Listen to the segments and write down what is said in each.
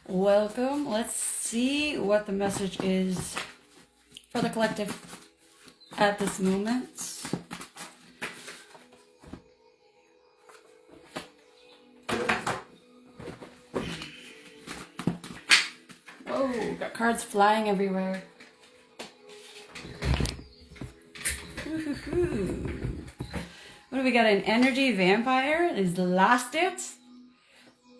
Welcome. Let's see what the message is for the collective at this moment. Whoa, got cards flying everywhere. What do we got? An energy vampire is the last dance.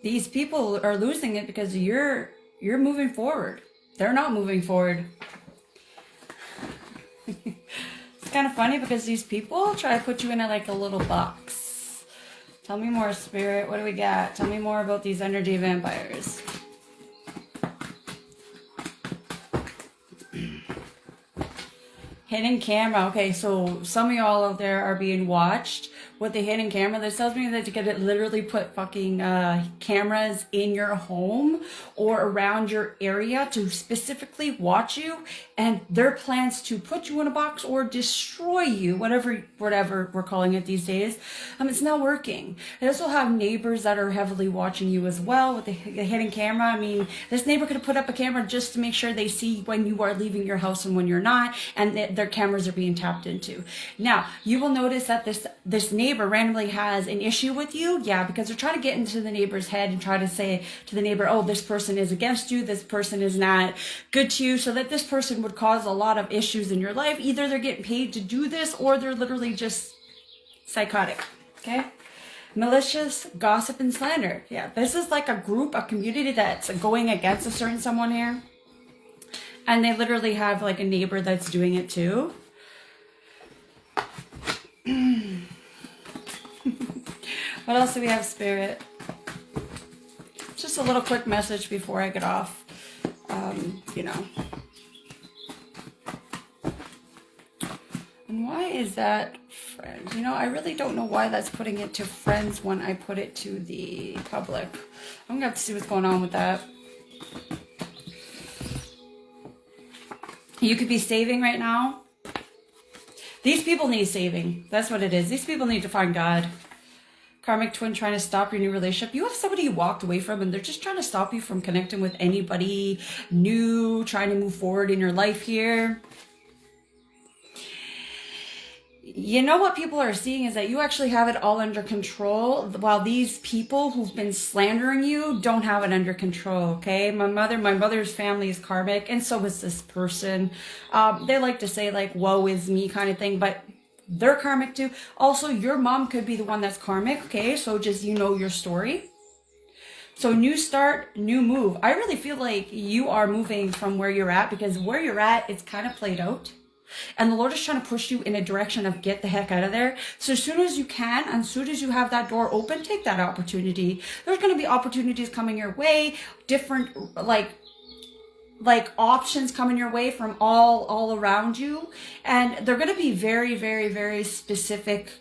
These people are losing it because you're moving forward. They're not moving forward. It's kind of funny because these people try to put you in like a little box. Tell me more, Spirit. What do we got? Tell me more about these energy vampires. Hidden camera. Okay, so some of y'all out there are being watched with the hidden camera. This tells me that you could literally put fucking cameras in your home or around your area to specifically watch you, and their plans to put you in a box or destroy you, whatever we're calling it these days. It's not working. They also have neighbors that are heavily watching you as well with the hidden camera. I mean, this neighbor could have put up a camera just to make sure they see when you are leaving your house and when you're not, and their cameras are being tapped into. Now, you will notice that this neighbor randomly has an issue with you. Yeah, because they're trying to get into the neighbor's head and try to say to the neighbor, oh, this person is against you, this person is not good to you, so that this person would cause a lot of issues in your life. Either they're getting paid to do this or they're literally just psychotic. Okay? Malicious gossip and slander. Yeah, this is like a group, a community that's going against a certain someone here. And they literally have like a neighbor that's doing it too. What else do we have, Spirit? Just a little quick message before I get off. And why is that friends? I really don't know why that's putting it to friends when I put it to the public. I'm gonna have to see what's going on with that. You could be saving right now. These people need saving. That's what it is. These people need to find God. Karmic twin trying to stop your new relationship. You have somebody you walked away from and they're just trying to stop you from connecting with anybody new, trying to move forward in your life here. You know what people are seeing is that you actually have it all under control, while these people who've been slandering you don't have it under control, okay? My mother's family is karmic, and so is this person. They like to say like, woe is me kind of thing, but they're karmic too. Also, your mom could be the one that's karmic, okay? So just, your story. So new start, new move. I really feel like you are moving from where you're at, because where you're at, it's kind of played out. And the Lord is trying to push you in a direction of get the heck out of there. So as soon as you can, and as soon as you have that door open, take that opportunity. There's going to be opportunities coming your way, different like options coming your way from all around you. And they're going to be very, very, very specific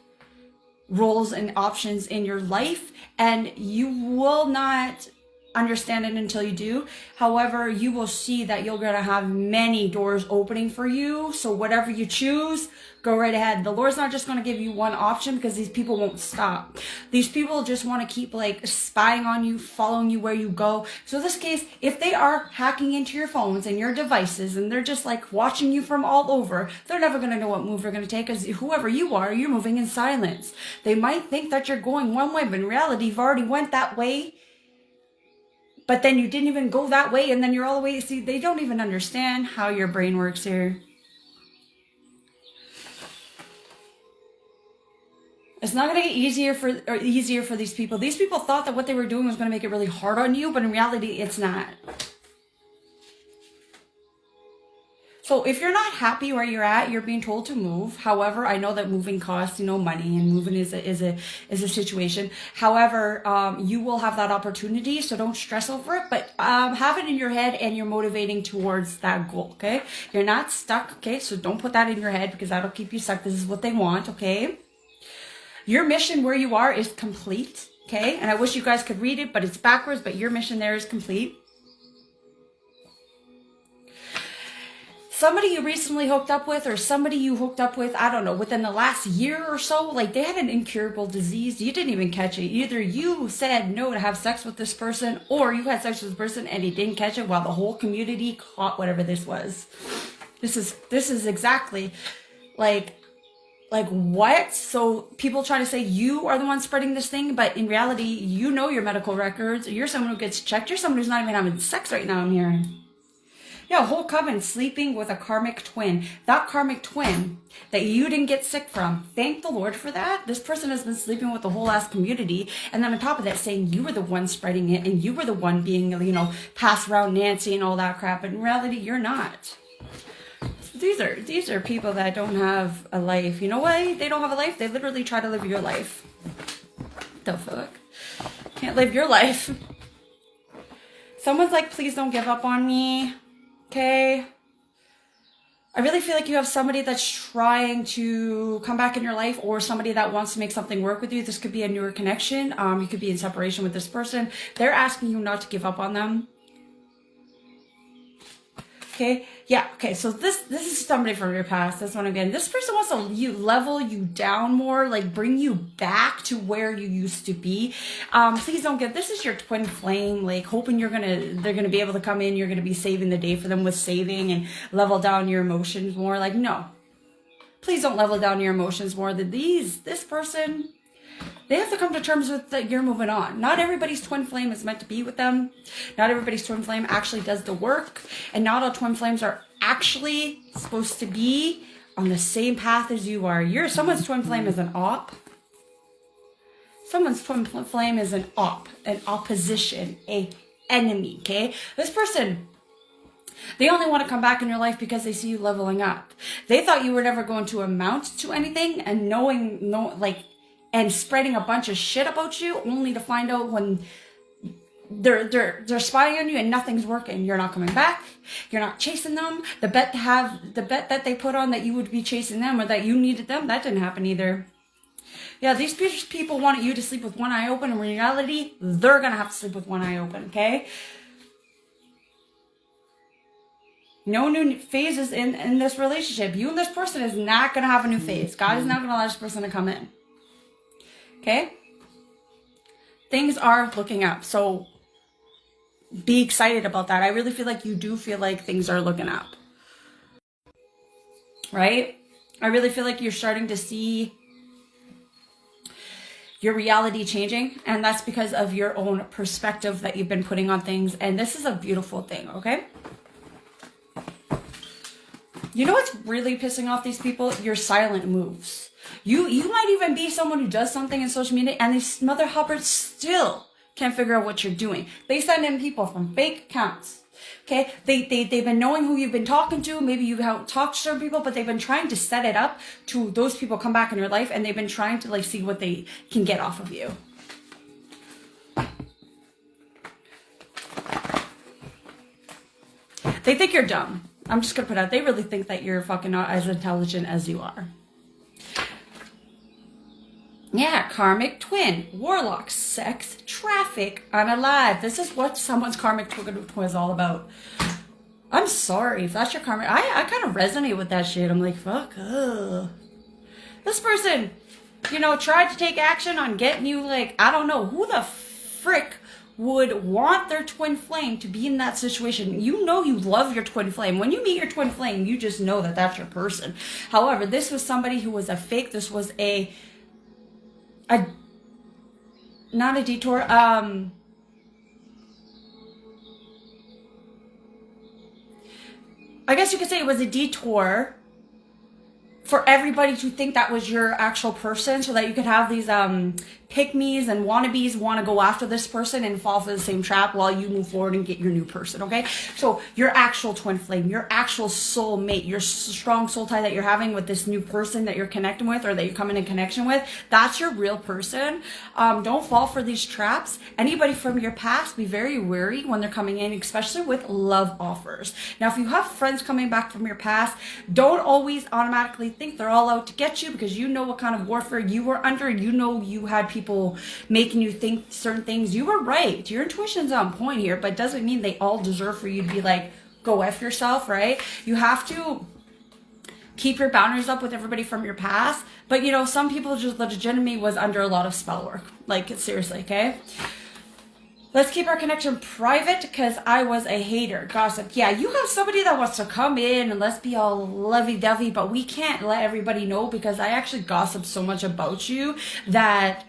roles and options in your life. And you will not understand it until you do. However, you will see that you're going to have many doors opening for you. So whatever you choose, go right ahead. The Lord's not just going to give you one option, because these people won't stop. These people just want to keep like spying on you, following you where you go. So in this case, if they are hacking into your phones and your devices and they're just like watching you from all over, they're never going to know what move they're going to take, because whoever you are, you're moving in silence. They might think that you're going one way, but in reality, you've already went that way. But then you didn't even go that way, and then you're all the way. See, they don't even understand how your brain works here. It's not going to get easier for these people. These people thought that what they were doing was going to make it really hard on you, but in reality, it's not. So if you're not happy where you're at, you're being told to move. However, I know that moving costs, money, and moving is a situation. However, you will have that opportunity, so don't stress over it, but have it in your head and you're motivating towards that goal, okay? You're not stuck, okay? So don't put that in your head, because that'll keep you stuck. This is what they want, okay? Your mission where you are is complete, okay? And I wish you guys could read it, but it's backwards, but your mission there is complete. somebody you recently hooked up with, or somebody you hooked up with, I don't know, within the last year or so, like they had an incurable disease. You didn't even catch it. Either you said no to have sex with this person, or you had sex with this person and he didn't catch it, while the whole community caught whatever this was. This is exactly like what? So people try to say you are the one spreading this thing, but in reality, you know your medical records. You're someone who gets checked. You're someone who's not even having sex right now, I'm hearing. Yeah, a whole coven sleeping with a karmic twin. That karmic twin that you didn't get sick from. Thank the Lord for that. This person has been sleeping with the whole ass community. And then on top of that, saying you were the one spreading it and you were the one being, passed around Nancy and all that crap. But in reality, you're not. These are people that don't have a life. You know why they don't have a life? They literally try to live your life. The fuck? Can't live your life. Someone's like, please don't give up on me. Okay? I really feel like you have somebody that's trying to come back in your life, or somebody that wants to make something work with you. This could be a newer connection. You could be in separation with this person. They're asking you not to give up on them. Okay, yeah, okay, so this is somebody from your past. That's what I'm getting. This person wants to level you down more, like bring you back to where you used to be. Please don't get, this is your twin flame, like hoping they're gonna be able to come in, you're gonna be saving the day for them with saving and level down your emotions more. Like, no. Please don't level down your emotions more. This person, they have to come to terms with that you're moving on. Not everybody's twin flame is meant to be with them. Not everybody's twin flame actually does the work. And not all twin flames are actually supposed to be on the same path as you are. Someone's twin flame is an op. Someone's twin flame is an op, an opposition, a enemy, okay? This person, they only want to come back in your life because they see you leveling up. They thought you were never going to amount to anything, and and spreading a bunch of shit about you, only to find out when they're spying on you and nothing's working. You're not coming back. You're not chasing them. The bet that they put on that you would be chasing them or that you needed them, that didn't happen either. Yeah, these people wanted you to sleep with one eye open. In reality, they're gonna have to sleep with one eye open, okay? No new phases in this relationship. You and this person is not gonna have a new phase. God is not gonna allow this person to come in. Okay? Things are looking up. So be excited about that. I really feel like you do feel like things are looking up. Right? I really feel like you're starting to see your reality changing. And that's because of your own perspective that you've been putting on things. And this is a beautiful thing, okay? You know what's really pissing off these people? Your silent moves. You might even be someone who does something in social media and these mother hubbers still can't figure out what you're doing. They send in people from fake accounts. Okay? They've been knowing who you've been talking to. Maybe you haven't talked to certain people, but they've been trying to set it up to those people come back in your life, and they've been trying to see what they can get off of you. They think you're dumb. I'm just gonna put out, they really think that you're fucking not as intelligent as you are. Yeah, karmic twin, warlock, sex, traffic, unalive. This is what someone's karmic twin is all about. I'm sorry if that's your karmic. I kind of resonate with that shit. I'm like, fuck. This person, tried to take action on getting you, I don't know, who the frick would want their twin flame to be in that situation. You know you love your twin flame. When you meet your twin flame, you just know that that's your person. However, this was somebody who was a fake. This was not a detour. I guess you could say it was a detour for everybody to think that was your actual person, so that you could have these pick-me's and wannabes want to go after this person and fall for the same trap while you move forward and get your new person, okay? So your actual twin flame, your actual soul mate, your strong soul tie that you're having with this new person that you're connecting with or that you're coming in connection with, that's your real person. Don't fall for these traps. Anybody from your past, be very wary when they're coming in, especially with love offers. Now, if you have friends coming back from your past, don't always automatically think they're all out to get you, because you know what kind of warfare you were under, and you know you had people making you think certain things. You were right. Your intuition's on point here, but it doesn't mean they all deserve for you to be like, go F yourself, right? You have to keep your boundaries up with everybody from your past. But you know, some people just legitimately was under a lot of spell work. Like, seriously, okay? Let's keep our connection private because I was a hater. Gossip. Yeah, you have somebody that wants to come in and let's be all lovey-dovey, but we can't let everybody know because I actually gossip so much about you that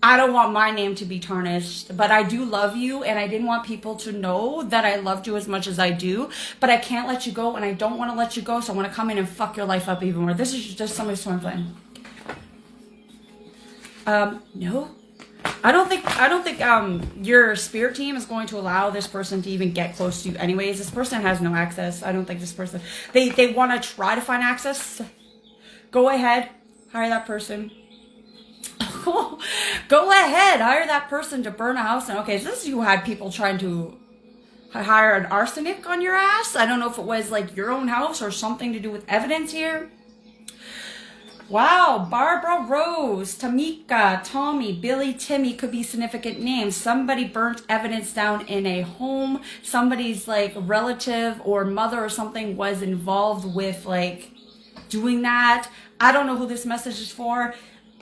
I don't want my name to be tarnished. But I do love you and I didn't want people to know that I loved you as much as I do. But I can't let you go and I don't want to let you go, so I want to come in and fuck your life up even more. This is just somebody swim no. I don't think your spirit team is going to allow this person to even get close to you anyways. This person has no access. I don't think this person, they want to try to find access. Go ahead, hire that person. Go ahead, hire that person to burn a house. And okay, so this is, you had people trying to hire an arsenic on your ass. I don't know if it was like your own house or something to do with evidence here. Wow, Barbara Rose, Tamika, Tommy, Billy, Timmy could be significant names. Somebody burnt evidence down in a home. Somebody's like relative or mother or something was involved with like doing that. I don't know who this message is for,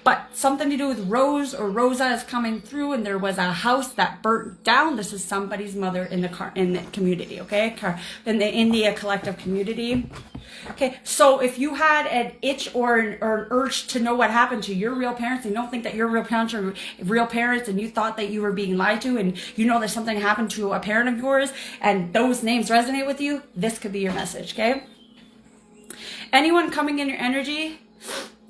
but something to do with Rose or Rosa is coming through, and there was a house that burnt down. This is somebody's mother in the community, okay? In the India collective community. Okay, so if you had an itch or an urge to know what happened to your real parents, and you don't think that your real parents are real parents, and you thought that you were being lied to, and you know that something happened to a parent of yours, and those names resonate with you, this could be your message, okay? Anyone coming in your energy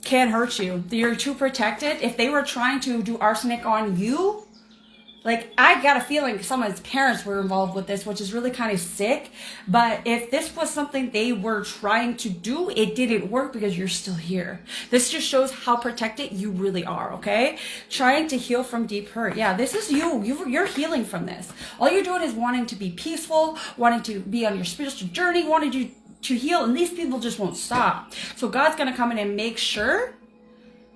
can't hurt you. You're too protected. If they were trying to do arsenic on you, like, I got a feeling someone's parents were involved with this, which is really kind of sick. But if this was something they were trying to do, it didn't work because you're still here. This just shows how protected you really are, okay? Trying to heal from deep hurt. Yeah, this is you. You're healing from this. All you're doing is wanting to be peaceful, wanting to be on your spiritual journey, wanting to heal, and these people just won't stop. So God's going to come in and make sure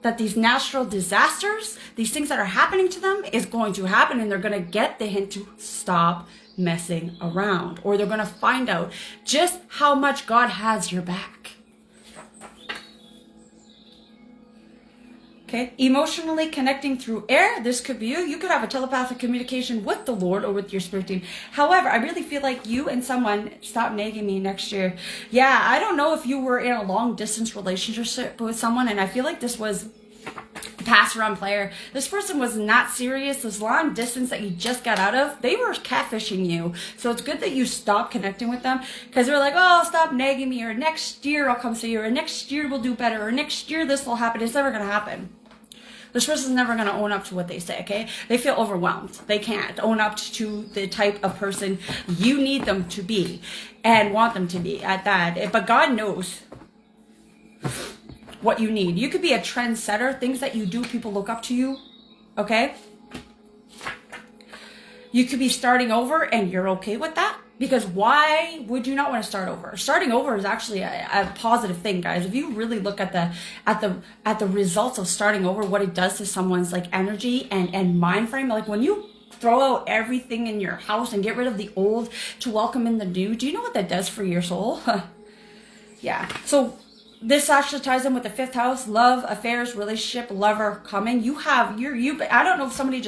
that these natural disasters, these things that are happening to them is going to happen, and they're going to get the hint to stop messing around, or they're going to find out just how much God has your back. Okay, emotionally connecting through air. This could be you. You could have a telepathic communication with the Lord or with your spirit team. However, I really feel like you and someone, stop nagging me next year. Yeah, I don't know if you were in a long distance relationship with someone, and I feel like this was a pass around player. This person was not serious. This long distance that you just got out of, they were catfishing you. So it's good that you stop connecting with them, because they're like, oh, stop nagging me, or next year I'll come see you, or next year we'll do better, or next year this will happen. It's never going to happen. This person's never going to own up to what they say, okay? They feel overwhelmed. They can't own up to the type of person you need them to be and want them to be at that. But God knows what you need. You could be a trendsetter. Things that you do, people look up to you, okay? You could be starting over and you're okay with that. Because why would you not want to start over? Starting over is actually a positive thing, guys. If you really look at the results of starting over, what it does to someone's like energy and mind frame, like when you throw out everything in your house and get rid of the old to welcome in the new, do you know what that does for your soul? Yeah. So this actually ties in with the 5th house, love, affairs, relationship, lover coming. You I don't know if you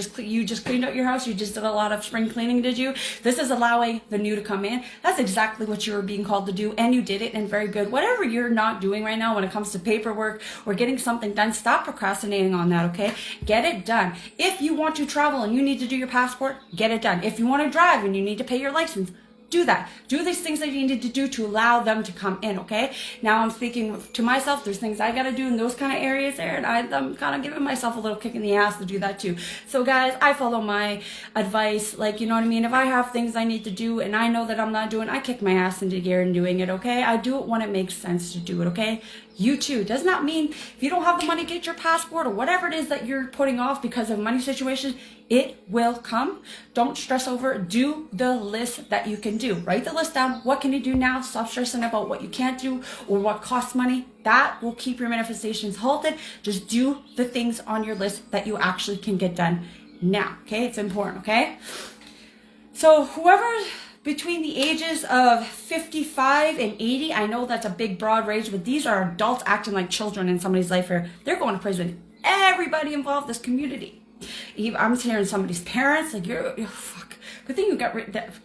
just cleaned out your house. You just did a lot of spring cleaning, did you? This is allowing the new to come in. That's exactly what you were being called to do, and you did it, and very good. Whatever you're not doing right now when it comes to paperwork or getting something done, stop procrastinating on that, okay? Get it done. If you want to travel and you need to do your passport, get it done. If you want to drive and you need to pay your license, do that. Do these things that you need to do to allow them to come in, okay? Now I'm speaking to myself. There's things I got to do in those kind of areas there, and I'm kind of giving myself a little kick in the ass to do that too. So guys, I follow my advice. Like, you know what I mean? If I have things I need to do and I know that I'm not doing, I kick my ass into gear and doing it, okay? I do it when it makes sense to do it, okay? You too. Does not mean if you don't have the money to get your passport or whatever it is that you're putting off because of money situations, it will come. Don't stress over it. Do the list that you can do. Write the list down. What can you do now? Stop stressing about what you can't do or what costs money. That will keep your manifestations halted. Just do the things on your list that you actually can get done now. Okay? It's important. Okay? So whoever between the ages of 55 and 80. I know that's a big broad range, but these are adults acting like children in somebody's life here. They're going to prison. Everybody involved in this community. I'm hearing somebody's parents, like, you're fuck. Good thing you got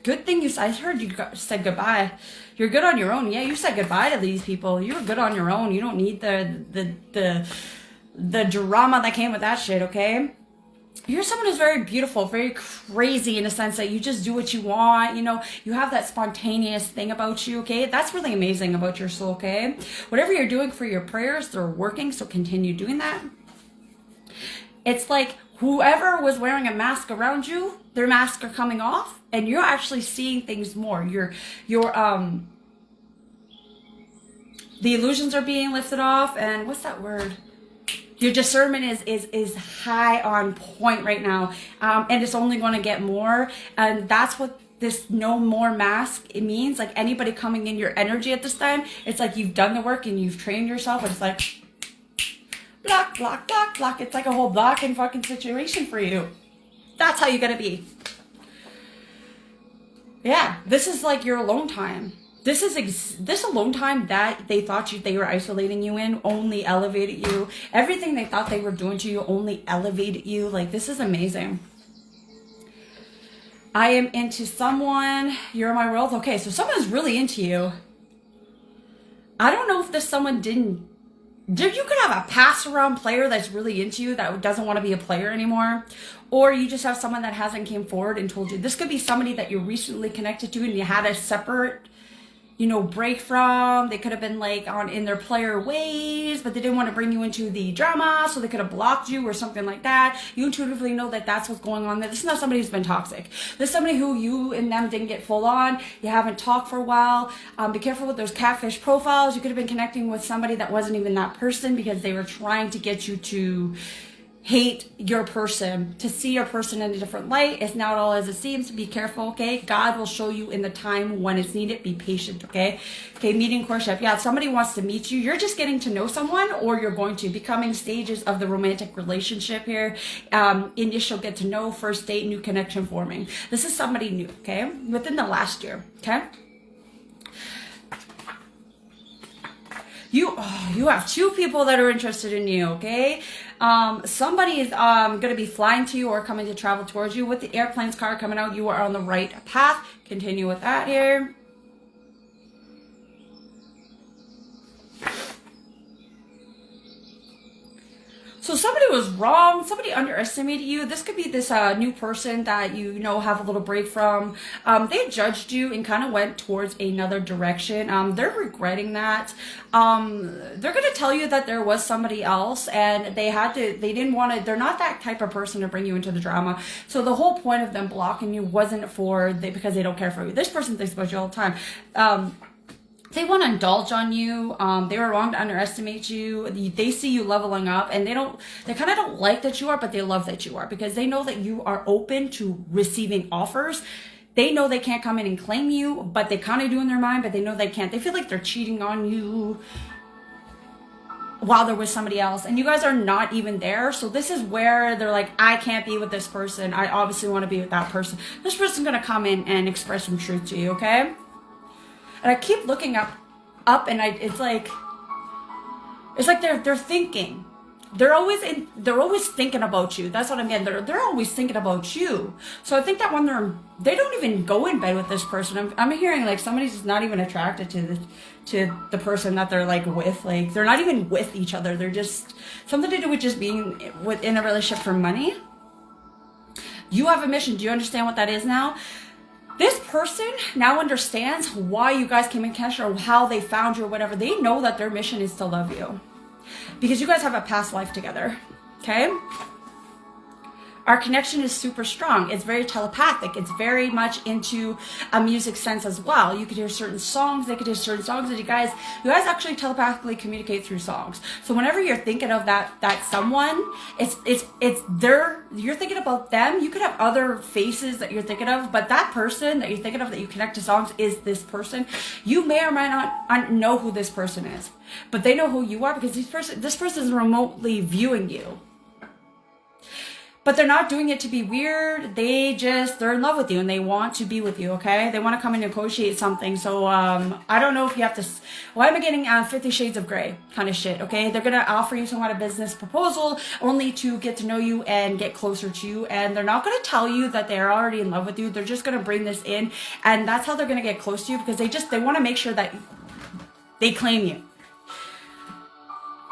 good thing I heard you said goodbye. You're good on your own. Yeah, you said goodbye to these people. You were good on your own. You don't need the drama that came with that shit, okay? You're someone who's very beautiful, very crazy in the sense that you just do what you want, you know, you have that spontaneous thing about you, okay? That's really amazing about your soul, okay? Whatever you're doing for your prayers, they're working, so continue doing that. It's like whoever was wearing a mask around you, their masks are coming off, and you're actually seeing things more. The illusions are being lifted off, and what's that word? Your discernment is high on point right now, and it's only going to get more. And that's what this no more mask, it means. Like anybody coming in your energy at this time, it's like you've done the work and you've trained yourself. And it's like block, block, block, block. It's like a whole blocking fucking situation for you. That's how you gotta be. Yeah, this is like your alone time. This alone time that they thought they were isolating you in only elevated you. Everything they thought they were doing to you only elevated you. Like, this is amazing. I am into someone. You're my world. Okay, so someone's really into you. I don't know if this someone didn't. You could have a pass-around player that's really into you that doesn't want to be a player anymore. Or you just have someone that hasn't came forward and told you. This could be somebody that you recently connected to and you had a separate, break from. They could have been like in their player ways, but they didn't want to bring you into the drama, so they could have blocked you or something like that. You intuitively know that that's what's going on there. This is not somebody who's been toxic. This is somebody who you and them didn't get full on. You haven't talked for a while. Be careful with those catfish profiles. You could have been connecting with somebody that wasn't even that person because they were trying to get you to hate your person, to see your person in a different light. It's not all as it seems. Be careful, okay? God will show you in the time when it's needed. Be patient, okay? Okay, meeting, courtship. Yeah, if somebody wants to meet you, you're just getting to know someone, or you're going to becoming stages of the romantic relationship here. Initial get to know, first date, new connection forming. This is somebody new, okay? Within the last year, okay? You have two people that are interested in you, okay? Somebody is going to be flying to you or coming to travel towards you. With the airplanes card coming out, you are on the right path. Continue with that here. So somebody was wrong. Somebody underestimated you. This could be this new person that have a little break from. They judged you and kind of went towards another direction. They're regretting that. They're going to tell you that there was somebody else and they didn't want to, they're not that type of person to bring you into the drama. So the whole point of them blocking you wasn't because they don't care for you. This person thinks about you all the time. They want to indulge on you. They were wrong to underestimate you. They see you leveling up and they kind of don't like that you are, but they love that you are because they know that you are open to receiving offers. They know they can't come in and claim you, but they kind of do in their mind, but they know they can't. They feel like they're cheating on you while they're with somebody else and you guys are not even there. So this is where they're like, I can't be with this person. I obviously want to be with that person. This person's going to come in and express some truth to you, okay? And I keep looking up and it's like they're thinking. They're always thinking about you. That's what I'm getting. They're always thinking about you. So I think that when they don't even go in bed with this person. I'm hearing like somebody's just not even attracted to the person that they're like with. Like they're not even with each other. They're just something to do with just being within a relationship for money. You have a mission. Do you understand what that is now? This person now understands why you guys came in connection or how they found you or whatever. They know that their mission is to love you because you guys have a past life together, okay? Our connection is super strong. It's very telepathic. It's very much into a music sense as well. You could hear certain songs. They could hear certain songs that you guys actually telepathically communicate through songs. So whenever you're thinking of that someone, you're thinking about them. You could have other faces that you're thinking of, but that person that you're thinking of that you connect to songs is this person. You may or may not know who this person is, but they know who you are because this person is remotely viewing you. But they're not doing it to be weird. They're in love with you and they want to be with you, okay? They want to come and negotiate something. So, I don't know if you have to, why am I getting 50 Shades of Grey kind of shit, okay? They're going to offer you some kind of business proposal only to get to know you and get closer to you. And they're not going to tell you that they're already in love with you. They're just going to bring this in. And that's how they're going to get close to you, because they want to make sure that they claim you.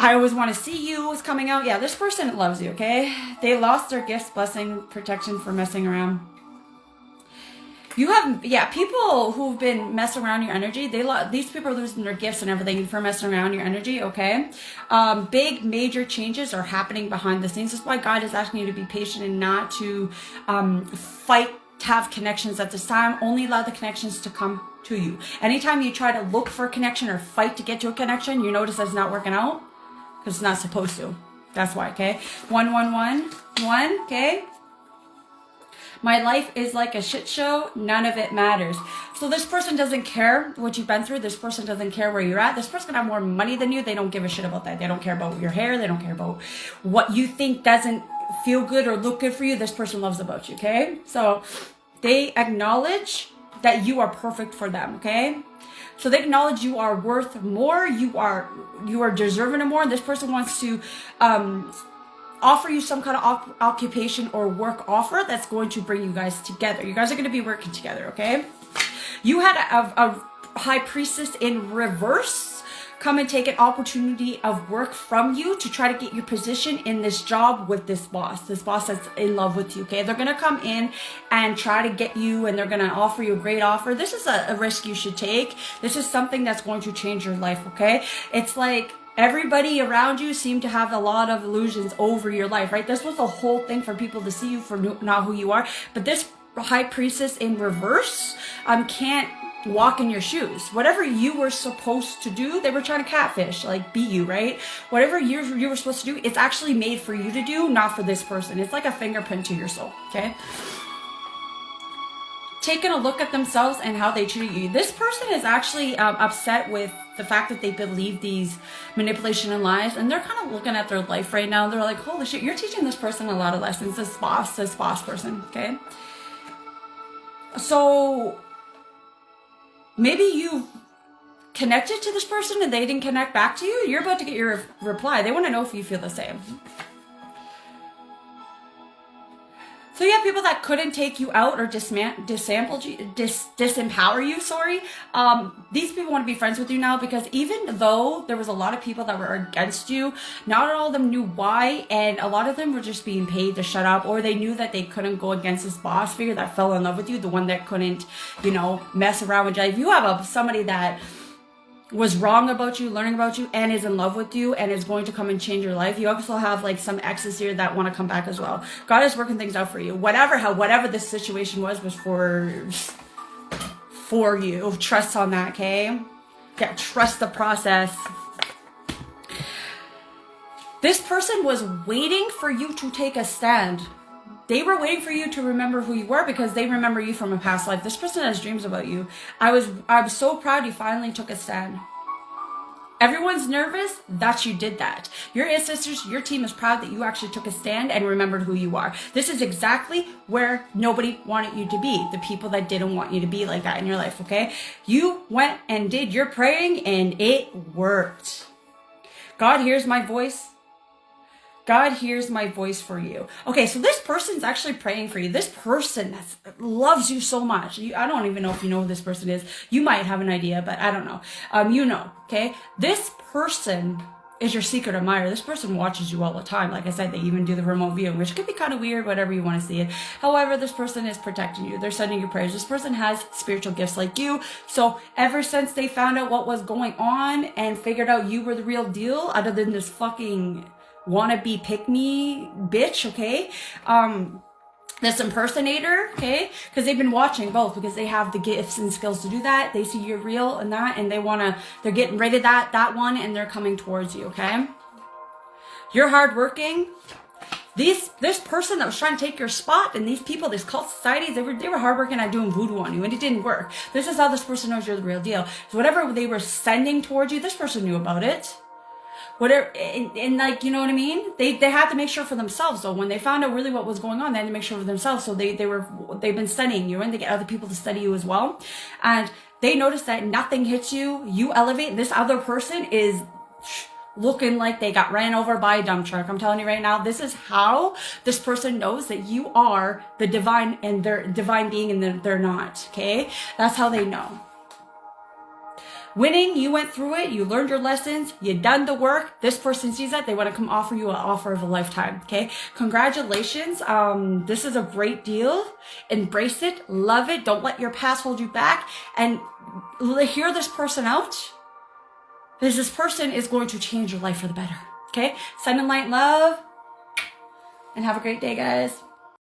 I always want to see you is coming out. Yeah, this person loves you, okay? They lost their gifts, blessing, protection for messing around. You have, yeah, people who've been messing around your energy, these people are losing their gifts and everything for messing around your energy, okay? Big, major changes are happening behind the scenes. That's why God is asking you to be patient and not to fight to have connections at this time. Only allow the connections to come to you. Anytime you try to look for a connection or fight to get to a connection, you notice that's not working out. Because it's not supposed to. That's why, okay? 111, okay? My life is like a shit show. None of it matters. So this person doesn't care what you've been through. This person doesn't care where you're at. This person can have more money than you. They don't give a shit about that. They don't care about your hair. They don't care about what you think doesn't feel good or look good for you. This person loves about you, okay? So they acknowledge that you are perfect for them, okay? So they acknowledge you are worth more. You are deserving of more. And this person wants to offer you some kind of occupation or work offer that's going to bring you guys together. You guys are going to be working together, okay? You had a high priestess in reverse come and take an opportunity of work from you to try to get your position in this job with this boss that's in love with you, okay? They're going to come in and try to get you, and they're going to offer you a great offer. This is a risk you should take. This is something that's going to change your life, okay? It's like everybody around you seem to have a lot of illusions over your life, right? This was the whole thing for people to see you for not who you are. But this high priestess in reverse can't walk in your shoes. Whatever you were supposed to do, they were trying to catfish, like be you, right? Whatever you were supposed to do, it's actually made for you to do, not for this person. It's like a fingerprint to your soul, okay? Taking a look at themselves and how they treat you. This person is actually upset with the fact that they believe these manipulation and lies, and they're kind of looking at their life right now. They're like, holy shit, you're teaching this person a lot of lessons, this boss person, okay? So maybe you connected to this person and they didn't connect back to you. You're about to get your reply. They want to know if you feel the same. So you have people that couldn't take you out or disempower you, sorry. These people want to be friends with you now, because even though there was a lot of people that were against you, not all of them knew why, and a lot of them were just being paid to shut up, or they knew that they couldn't go against this boss figure that fell in love with you, the one that couldn't, mess around with you. If you have somebody that was wrong about you, learning about you, and is in love with you, and is going to come and change your life, you also have like some exes here that want to come back as well. God is working things out for you. Whatever this situation was for you. Trust on that, okay? Yeah, trust the process. This person was waiting for you to take a stand. They were waiting for you to remember who you were, because they remember you from a past life. This person has dreams about you. I'm so proud you finally took a stand. Everyone's nervous that you did that. Your ancestors, your team is proud that you actually took a stand and remembered who you are. This is exactly where nobody wanted you to be. The people that didn't want you to be like that in your life, okay? You went and did your praying and it worked. God hears my voice. God hears my voice for you. Okay, so this person's actually praying for you. This person that loves you so much. I don't even know if you know who this person is. You might have an idea, but I don't know. Okay? This person is your secret admirer. This person watches you all the time. Like I said, they even do the remote viewing, which could be kind of weird, whatever you want to see it. However, this person is protecting you. They're sending you prayers. This person has spiritual gifts like you. So ever since they found out what was going on and figured out you were the real deal, other than this fucking wannabe pick-me bitch, okay? This impersonator, okay? Because they've been watching both, because they have the gifts and skills to do that. They see you're real and that, and they're getting rid of that one, and they're coming towards you, okay? You're hardworking. This person that was trying to take your spot, and these people, these cult societies, they were hardworking at doing voodoo on you, and it didn't work. This is how this person knows you're the real deal. So whatever they were sending towards you, this person knew about it. whatever, and like, you know what I mean? They had to make sure for themselves. So when they found out really what was going on, they had to make sure for themselves. So they've been studying you, and they get other people to study you as well. And they notice that nothing hits you, you elevate, this other person is looking like they got ran over by a dump truck. I'm telling you right now, this is how this person knows that you are the divine, and they're divine being, and they're not. Okay, that's how they know. Winning, you went through it, you learned your lessons, you done the work. This person sees that, they want to come offer you an offer of a lifetime. Okay, congratulations. This is a great deal. Embrace it, love it. Don't let your past hold you back, and hear this person out. Because this person is going to change your life for the better. Okay? Send and light love. And have a great day, guys.